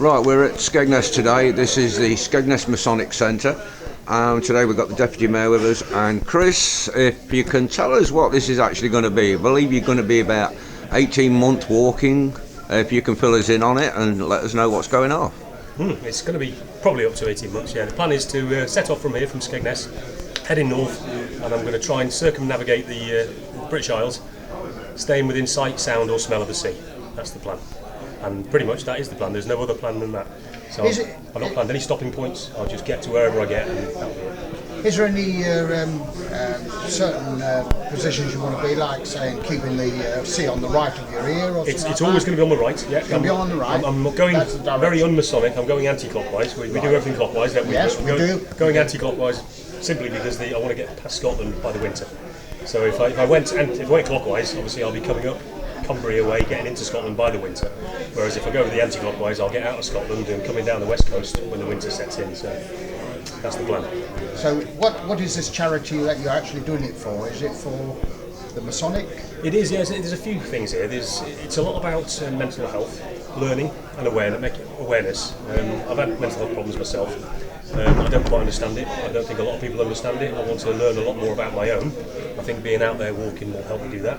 Right, we're at Skegness today. This is the Skegness Masonic Centre. Today we've got the Deputy Mayor with us, and Chris, if you can tell us what this is actually going to be. I believe you're going to be about 18-month walking, if you can fill us in on it and let us know what's going on. It's going to be probably up to 18 months, yeah. The plan is to set off from here, from Skegness, heading north, and I'm going to try and circumnavigate the British Isles, staying within sight, sound or smell of the sea. That's the plan. And pretty much that is the plan. There's no other plan than that. So I've not planned any stopping points. I'll just get to wherever I get, and that'll be it. Is there any certain positions you want to be, like saying keeping the sea on the right of your ear, or It's always going to be on the right. Yeah, it's going to be on the right. I'm going very unmasonic. I'm going anti-clockwise. We do everything clockwise, don't we? Yes, we do. Going anti-clockwise simply because I want to get past Scotland by the winter. So if I went clockwise, obviously I'll be coming up Cumbria way, getting into Scotland by the winter. Whereas if I go with the anti-clockwise, I'll get out of Scotland and coming down the west coast when the winter sets in. So that's the plan. So what is this charity that you're actually doing it for? Is it for the Masonic? It is, yes. There's a few things here. It's a lot about mental health, learning and awareness. I've had mental health problems myself. I don't quite understand it. I don't think a lot of people understand it. I want to learn a lot more about my own. I think being out there walking will help me do that.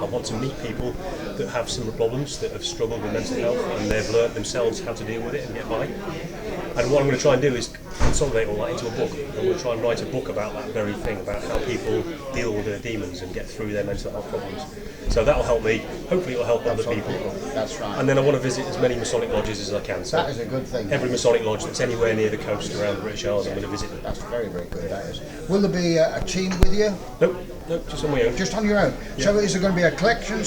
I want to meet people that have similar problems, that have struggled with mental health, and they've learnt themselves how to deal with it and get by. And what I'm going to try and do is consolidate all that into a book. I'm going to try and write a book about that very thing, about how people deal with their demons and get through their mental health problems. So that'll help me. Hopefully it'll help other people. That's right. And then I want to visit as many Masonic lodges as I can. So that is a good thing. Every Masonic lodge that's anywhere near the coast around the British Isles, I'm going to visit them. That's very, very good, that is. Will there be a team with you? Nope, just on my own. Just on your own? Yeah. So is there going to be a collection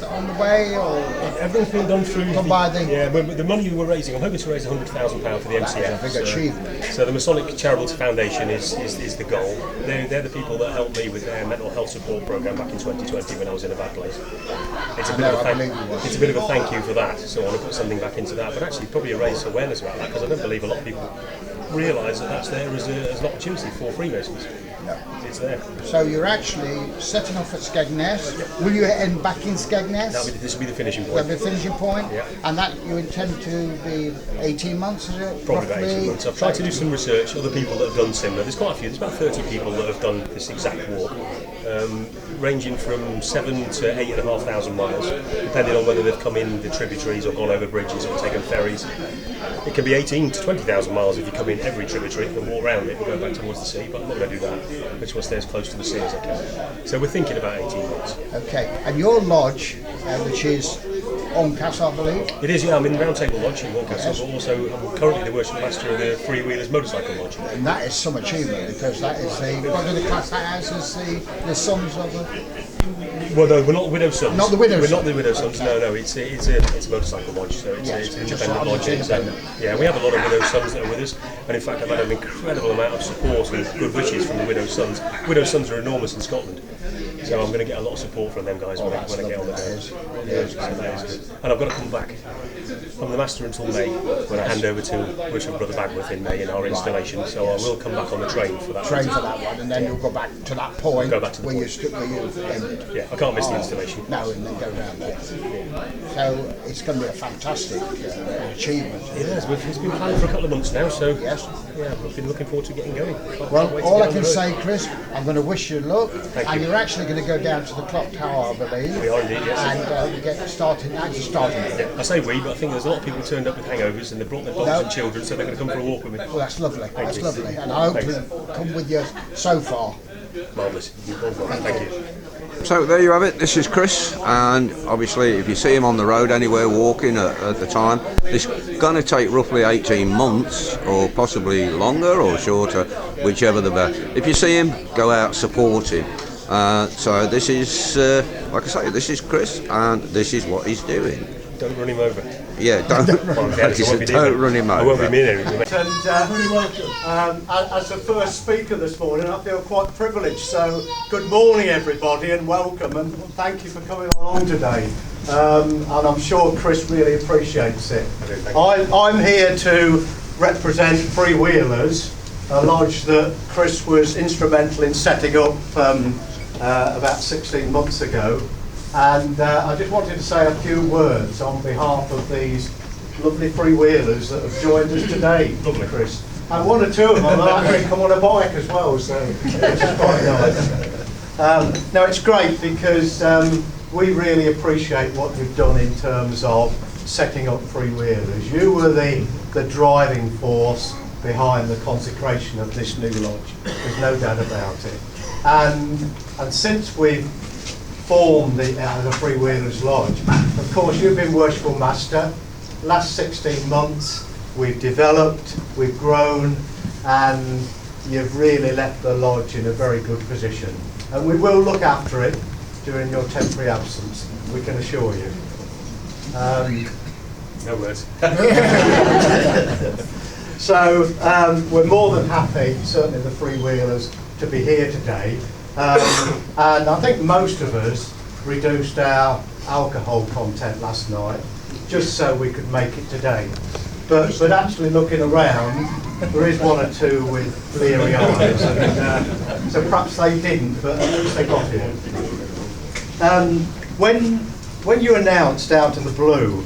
on the way, or...? Everything's been done through the money we're raising. I'm hoping to raise £100,000 for the MCF. That's a big achievement. So the Masonic Charitable Foundation is the goal. They're the people that helped me with their mental health support programme back in 2020 when I was in a bad place. It's a bit of a thank you for that, so I want to put something back into that, but actually probably raise awareness about that, because I don't believe a lot of people realise that that's there as an opportunity for Freemasons. No. It's there. So you're actually setting off at Skegness. Yep. Will you end back in Skegness? This will be the finishing point. That'll be the finishing point? Yeah. And that you intend to be 18 months, is it? Probably about 18 months. I've tried to do some research, other people that have done similar. There's quite a few, there's about 30 people that have done this exact walk, ranging from 7,000 to 8,500 miles, depending on whether they've come in the tributaries or gone over bridges or taken ferries. It can be 18 to 20,000 miles if you come in every tributary and walk around it and go back towards the sea, but I'm not going to do that. I just want to stay as close to the sea as I can. So we're thinking about 18 months. Okay, and your lodge, which is Horncastle, I believe? It is, yeah. I'm in the Round Table Lodge in Horncastle, but also I'm currently the worship master of the Freewheelers Motorcycle Lodge. And that is some achievement, because that is what do they class that as the sons of the... Well, no, we're not the widow sons. Not the widow sons? We're not the widow sons, okay. No, it's a motorcycle lodge, so it's an independent lodge. Yeah, we have a lot of widow sons that are with us, and in fact I've had an incredible amount of support and good wishes from the widow sons. Widow sons are enormous in Scotland, so I'm going to get a lot of support from them guys when I get on the day. And I've got to come back. I'm the master until May, when I hand over to Richard Brother Bagworth in May in our installation, so I will come back on the train for that. One, and then you'll go back to that point. Go back to the point. Yeah, I can't miss the installation. No, and then go down there. So it's going to be a fantastic achievement. It is. It's been planned for a couple of months now, so yeah, we've been looking forwed to getting going. Well, all I can say, Chris, I'm going to wish you luck. Thank and you. You're actually going to go down to the clock tower, I believe. We are indeed, yes. And get started. Yeah, I say we, but I think there's a lot of people who turned up with hangovers and they brought their dogs and children, so they're going to come for a walk with me. Well, that's lovely. That's lovely. And I hope to come with you so far. Marvellous. Thank you. So there you have it. This is Chris, and obviously if you see him on the road anywhere walking at the time, it's going to take roughly 18 months or possibly longer or shorter, whichever the best. If you see him, go out, support him. So this is, like I say, this is Chris, and this is what he's doing. Don't run him over. Yeah, don't run him over. I won't be mean anything. And as the first speaker this morning, I feel quite privileged. So good morning, everybody, and welcome, and thank you for coming along today. And I'm sure Chris really appreciates it. I'm here to represent Freewheelers, a lodge that Chris was instrumental in setting up about 16 months ago. And I just wanted to say a few words on behalf of these lovely freewheelers that have joined us today, Lovely. Chris. And one or two of them have actually come on a bike as well, so it's quite nice. Now it's great because we really appreciate what you've done in terms of setting up freewheelers. You were the driving force behind the consecration of this new lodge. There's no doubt about it. And since we've formed the Freewheelers Lodge, of course you've been worshipful master. Last 16 months we've developed, we've grown, and you've really left the lodge in a very good position. And we will look after it during your temporary absence, we can assure you. No words. So we're more than happy, certainly the freewheelers, to be here today. And I think most of us reduced our alcohol content last night just so we could make it today. But actually looking around, there is one or two with bleary eyes, and, so perhaps they didn't, but at least they got here. When you announced out of the blue,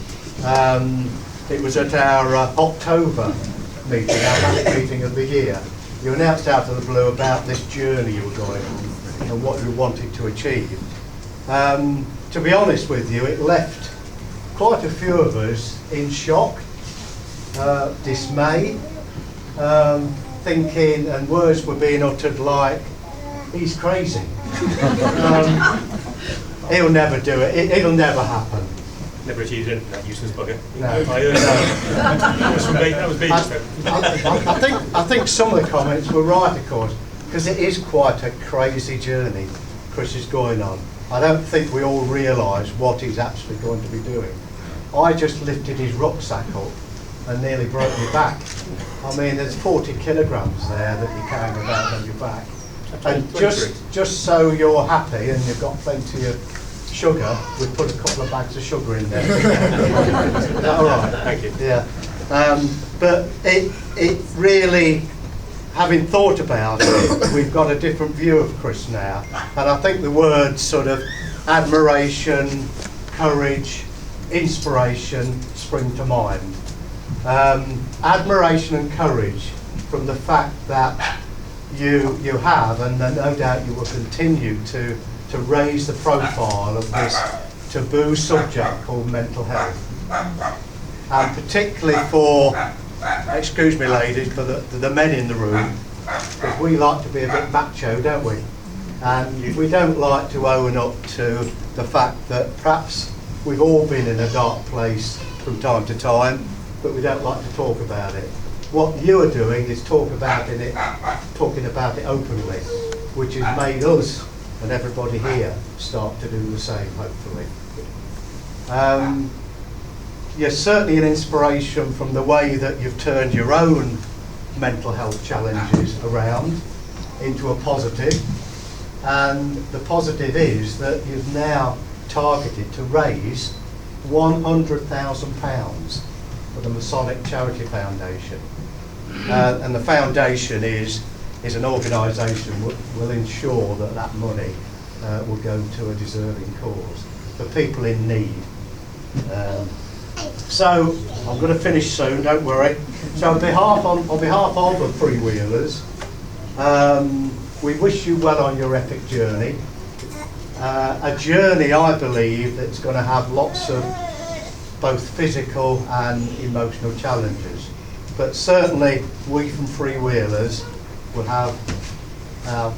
it was at our October meeting, our last meeting of the year, you announced out of the blue about this journey you were going on and what you wanted to achieve. To be honest with you, it left quite a few of us in shock, dismay, thinking, and words were being uttered like, he's crazy. He'll never do it, it'll never happen. Never achieved anything, that useless bugger. No. I heard that. That was from me, that was me just then. I think some of the comments were right, of course, because it is quite a crazy journey Chris is going on. I don't think we all realise what he's actually going to be doing. I just lifted his rucksack up and nearly broke my back. I mean, there's 40 kilograms there that you're carrying about on your back. And just so you're happy and you've got plenty of sugar, we put a couple of bags of sugar in there. Is that all right? Thank you. Yeah. But it really, having thought about it, we've got a different view of Chris now. And I think the words sort of admiration, courage, inspiration spring to mind. Admiration and courage from the fact that you have, and no doubt you will continue to raise the profile of this taboo subject called mental health. And particularly for, excuse me ladies, for the men in the room, because we like to be a bit macho, don't we? And we don't like to own up to the fact that perhaps we've all been in a dark place from time to time, but we don't like to talk about it. What you are doing is talking about it openly, which has made us and everybody here start to do the same, hopefully. You're certainly an inspiration from the way that you've turned your own mental health challenges around into a positive. And the positive is that you've now targeted to raise £100,000 for the Masonic Charity Foundation. And the foundation is an organisation that will ensure that that money will go to a deserving cause for people in need. So I'm going to finish soon, don't worry. So on behalf of the freewheelers, we wish you well on your epic journey. A journey, I believe, that's going to have lots of both physical and emotional challenges. But certainly we from freewheelers will have our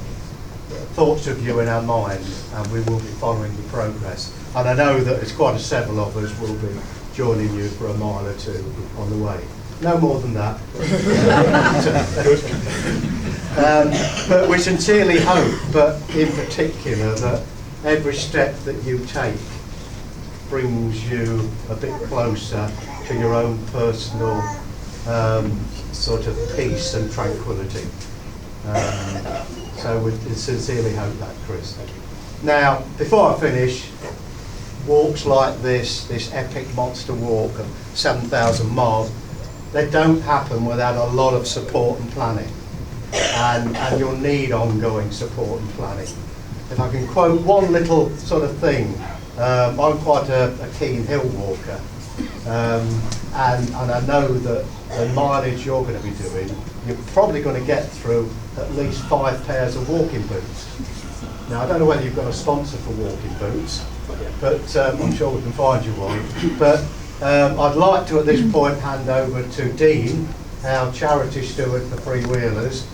thoughts of you in our mind, and we will be following the progress. And I know that there's quite several of us will be joining you for a mile or two on the way. No more than that. But we sincerely hope, but in particular, that every step that you take brings you a bit closer to your own personal sort of peace and tranquility. So we sincerely hope that, Chris. Now, before I finish, walks like this epic monster walk of 7,000 miles, they don't happen without a lot of support and planning. And you'll need ongoing support and planning. If I can quote one little sort of thing, I'm quite a keen hill walker, And I know that the mileage you're going to be doing, you're probably going to get through at least 5 pairs of walking boots. Now, I don't know whether you've got a sponsor for walking boots, but I'm sure we can find you one. But I'd like to, at this point, hand over to Dean, our charity steward for Freewheelers,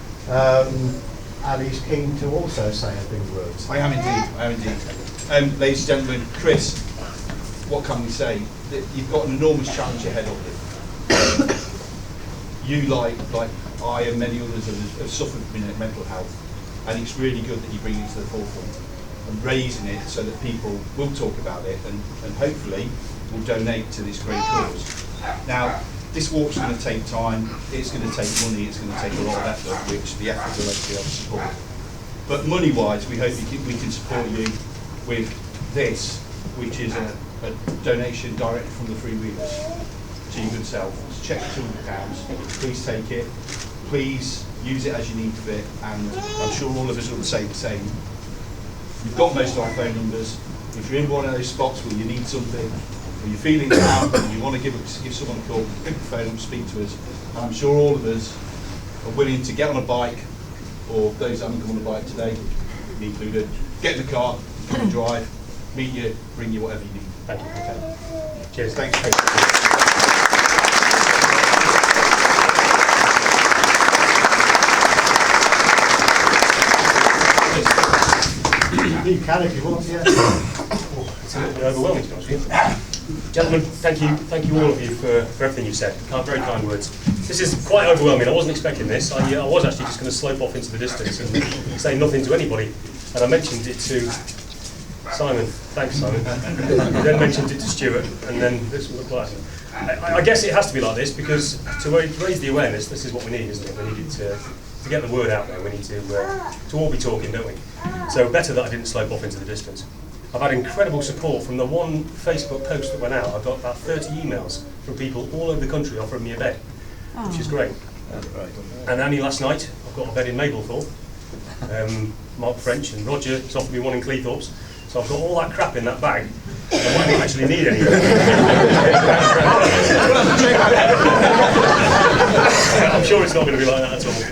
and he's keen to also say a few words. I am indeed. Ladies and gentlemen, Chris, what can we say? You've got an enormous challenge ahead of you. You, like I and many others, have suffered from mental health, and it's really good that you bring it to the forefront and raising it so that people will talk about it and hopefully will donate to this great cause. Now, this walk's going to take time, it's going to take money, it's going to take a lot of effort, which the effort will actually help support. But money-wise, we hope we can support you with this, which is a donation directly from the Freewheelers to your good self. It's a cheque for £200. Please take it. Please use it as you need to it, and I'm sure all of us will say the same. You've got most of our phone numbers. If you're in one of those spots where you need something, or you're feeling down and you want to give someone a call, pick the phone up, speak to us. And I'm sure all of us are willing to get on a bike, or those that haven't come on a bike today, me included, get in the car, come and drive, meet you, bring you whatever you need. Thank you. Okay. Cheers. Thanks. You can if you want, yeah. It's a little bit overwhelming, to be honest with you. Gentlemen, thank you all of you for everything you've said. Very kind words. This is quite overwhelming. I wasn't expecting this. I was actually just going to slope off into the distance and say nothing to anybody. And I mentioned it to Simon. Thanks, Simon. I then mentioned it to Stuart, and then this will look like. I guess it has to be like this because to raise the awareness, this is what we need, isn't it? We need it to get the word out there. We need to all be talking, don't we? So better that I didn't slope off into the distance. I've had incredible support from the one Facebook post that went out. I've got about 30 emails from people all over the country offering me a bed, which is great. And only last night, I've got a bed in Mablethorpe. Mark French and Roger has offered me one in Cleethorpes. So I've got all that crap in that bag. I might actually need any. I'm sure it's not going to be like that at all.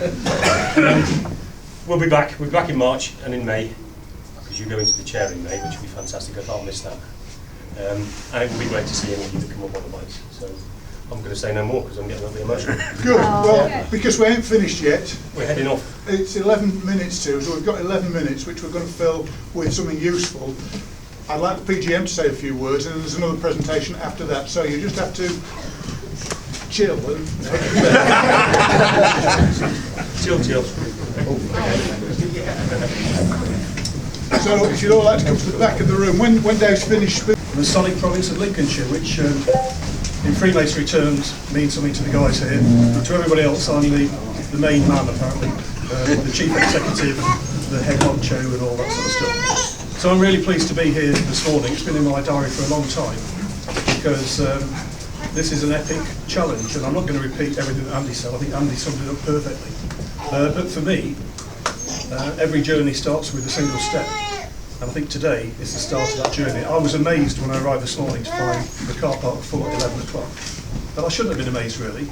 We'll be back. We'll be back in March and in May, because you go into the chair in May, which will be fantastic. I can't miss that. And it will be great to see any of you that come up on the bikes. So I'm going to say no more because I'm getting a little bit emotional. Good. Well, because we ain't finished yet. We're heading off. It's 11 minutes to, so we've got 11 minutes which we're going to fill with something useful. I'd like the PGM to say a few words, and there's another presentation after that. So you just have to chill. Chill. So if you'd all like to come to the back of the room, when Dave's finished. The Sonic province of Lincolnshire, which in Freemasonry terms means something to the guys here, but to everybody else I'm the main man apparently, the chief executive, the head honcho and all that sort of stuff. So I'm really pleased to be here this morning. It's been in my diary for a long time because this is an epic challenge, and I'm not going to repeat everything that Andy said. I think Andy summed it up perfectly. But for me, every journey starts with a single step. And I think today is the start of that journey. I was amazed when I arrived this morning to find the car park full at 11 o'clock. But I shouldn't have been amazed really,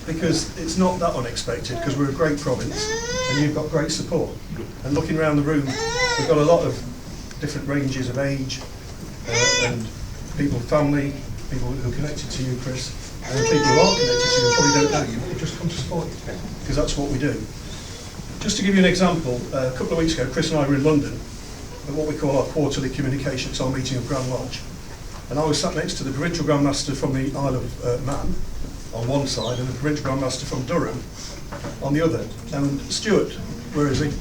because it's not that unexpected, because we're a great province and you've got great support. And looking around the room, we've got a lot of different ranges of age and people, family, people who are connected to you, Chris, and people who aren't connected to you and probably don't know you, but just come to support you, because that's what we do. Just to give you an example, a couple of weeks ago, Chris and I were in London at what we call our quarterly communications, our meeting of Grand Lodge. And I was sat next to the Provincial Grand Master from the Isle of Man on one side and the Provincial Grand Master from Durham on the other. And Stuart, where is he?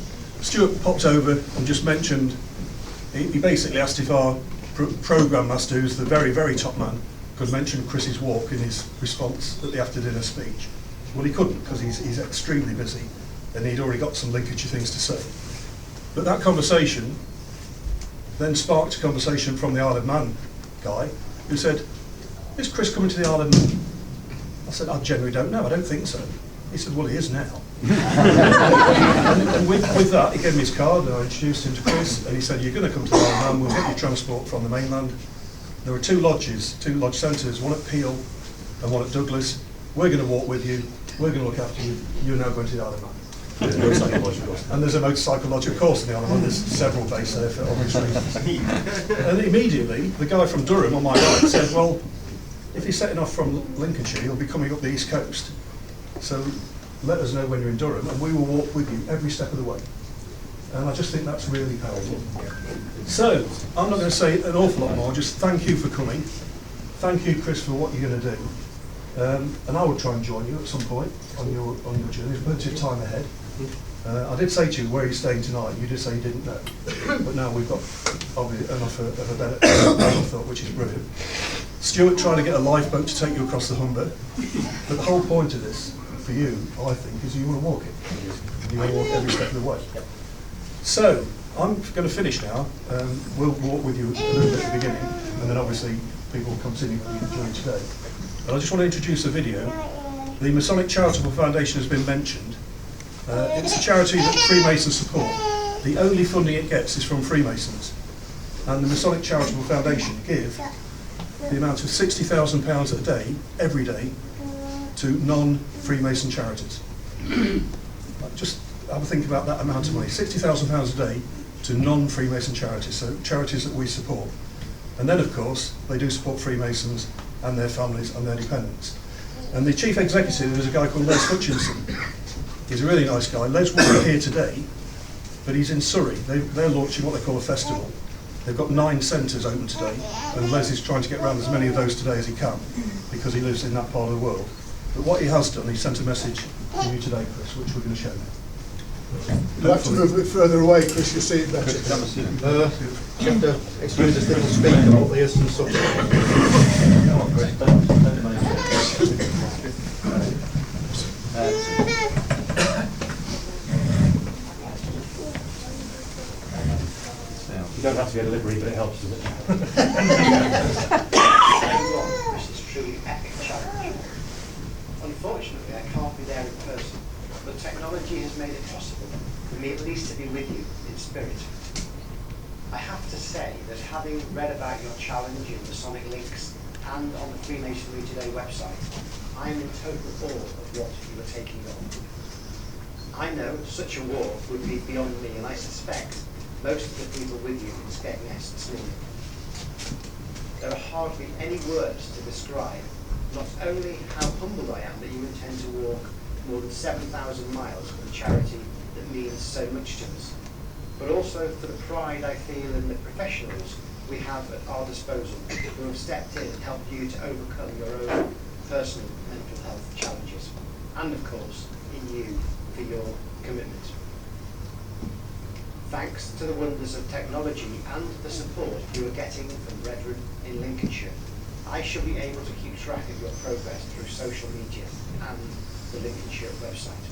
Stuart popped over and just mentioned, he basically asked if our Programme Master, who's the very, very top man, could mention Chris's walk in his response at the after-dinner speech. Well, he couldn't, because he's extremely busy and he'd already got some Lincolnshire things to say. But that conversation then sparked a conversation from the Isle of Man guy who said, is Chris coming to the Isle of Man? I said, I generally don't know, I don't think so. He said, well, he is now. and with that, he gave me his card and I introduced him to Chris and he said, you're going to come to the Isle of Man, we'll get you transport from the mainland. there are two lodge centres, one at Peel and one at Douglas. We're going to walk with you, we're going to look after you, you're now going to the Isle of Man. And there's a motorcycle lodge, of course, in the Isle of Man. There's several based there for obvious reasons. And immediately, the guy from Durham on my right said, well, if he's setting off from Lincolnshire, he'll be coming up the East Coast. So let us know when you're in Durham, and we will walk with you every step of the way. And I just think that's really powerful. So, I'm not going to say an awful lot more, just thank you for coming. Thank you, Chris, for what you're going to do. And I will try and join you at some point on your journey. There's plenty of time ahead. I did say to you, where are you staying tonight? You did say you didn't know. But now we've got obviously enough of a better thought, which is brilliant. Stuart tried to get a lifeboat to take you across the Humber. But the whole point of this, for you, I think, is you want to walk it. You want to walk every step of the way. So, I'm going to finish now. We'll walk with you a little bit at the beginning, and then obviously people will continue with you during today. But I just want to introduce a video. The Masonic Charitable Foundation has been mentioned. It's a charity that Freemasons support. The only funding it gets is from Freemasons. And the Masonic Charitable Foundation give the amount of £60,000 a day, every day, to non-Freemason charities. Just have a think about that amount of money. £60,000 a day to non-Freemason charities, so charities that we support. And then, of course, they do support Freemasons and their families and their dependents. And the chief executive is a guy called Les Hutchinson. He's a really nice guy. Les wasn't here today, but he's in Surrey. They're launching what they call a festival. They've got 9 centres open today, and Les is trying to get around as many of those today as he can, because he lives in that part of the world. But what he has done, he sent a message to you today, Chris, which we're going to show now. You'll have to move a bit further away, Chris, you'll see it better. You have to excuse this little speaker, but there's some sort of... You don't have to get a livery, but it helps, doesn't it? This is truly epic challenge. Unfortunately, I can't be there in person, but technology has made it possible for me at least to be with you in spirit. I have to say that having read about your challenge in Masonic Links and on the Freemasonry Today website, I am in total awe of what you are taking on. I know such a walk would be beyond me, and I suspect most of the people with you in Skegness this morning. There are hardly any words to describe not only how humbled I am that you intend to walk more than 7,000 miles for a charity that means so much to us, but also for the pride I feel in the professionals we have at our disposal who have stepped in and helped you to overcome your own personal mental health challenges, and of course in you for your commitment. Thanks to the wonders of technology and the support you are getting from brethren in Lincolnshire, I shall be able to keep track of your progress through social media and the Lincolnshire website.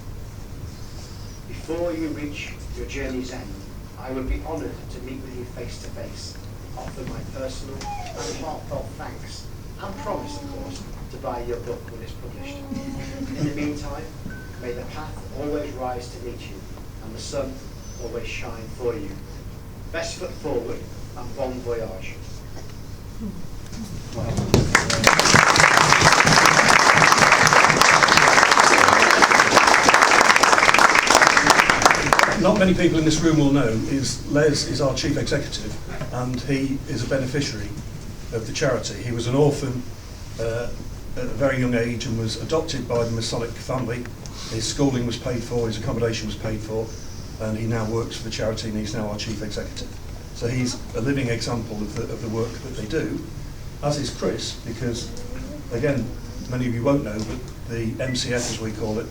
Before you reach your journey's end, I would be honoured to meet with you face to face, offer my personal and heartfelt thanks, and promise, of course, to buy your book when it's published. In the meantime, may the path always rise to meet you, and the sun always shine for you. Best foot forward, and bon voyage. Not many people in this room will know is Les is our chief executive, and he is a beneficiary of the charity. He was an orphan at a very young age and was adopted by the Masonic family. His schooling was paid for, his accommodation was paid for, and he now works for the charity, and he's now our chief executive. So he's a living example of the work that they do, as is Chris, because, again, many of you won't know, but the MCF, as we call it,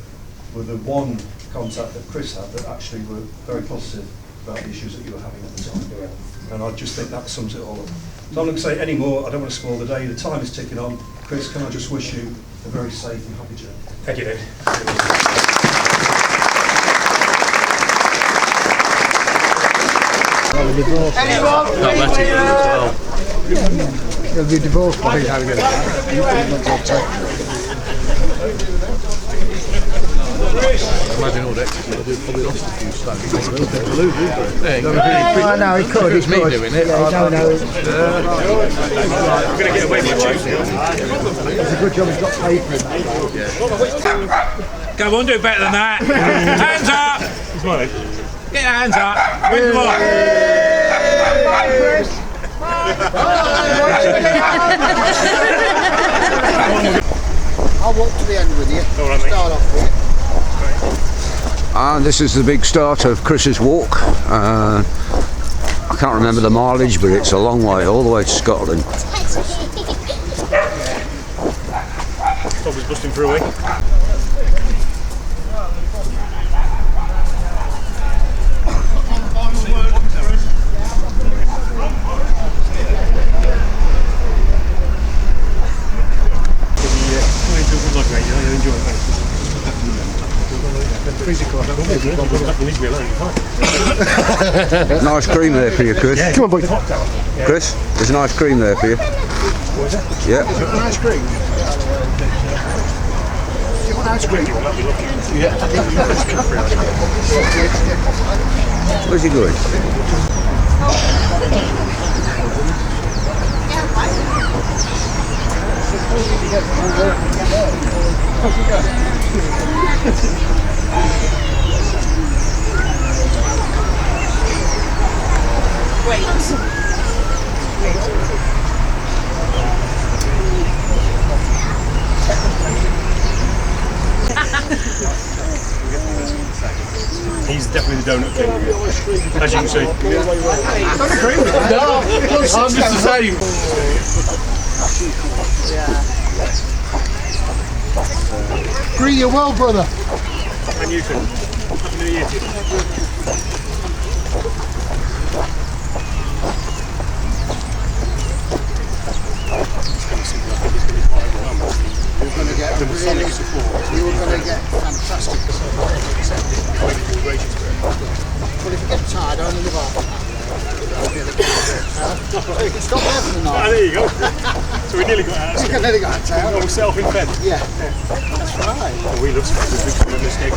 were the one contact that Chris had that actually were very positive about the issues that you were having at the time. And I just think that sums it all up. So I'm not going to say any more, I don't want to spoil the day, the time is ticking on. Chris, can I just wish you a very safe and happy journey? Thank you, David. He'll be divorced by the time we get it. Imagine all that. Probably lost a few stones. I know, he could. It's me doing it. Yeah, no, no. I'm going to get away with Tuesday. It's a good job he's got paid for it. Come on, do better than that. Hands up! Get your hands up. Where's the ball? I'll walk to the end with you. All right, mate. Start off with it. And this is the big start of Chris's walk. I can't remember the mileage, but it's a long way, all the way to Scotland. Bob was busting through, eh? Nice cream there for you, Chris. Come on, boy. Chris, there's nice cream there for you. Yeah. Ice cream. Do you want ice cream? Where's he going? He's definitely the donut king, as you can see. I'm just the same. Greet you well, brother. And you too. Happy New Year to you. You're going to get really, you're going to get fantastic support. But if you get tired, only live half an hour. You can stop there for the night. There you go. So we nearly got out of You nearly got a town. we're self in bed. Yeah, that's right. And we love Scotland. We've made a mistake.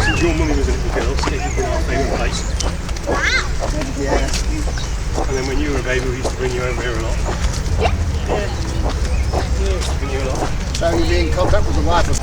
Since your mummy was a little girl, Steve been our favourite place. Yeah. And then when you were a baby, we used to bring you over here a lot. Yeah. We used to bring you a lot. So you'll be in contact with the wife of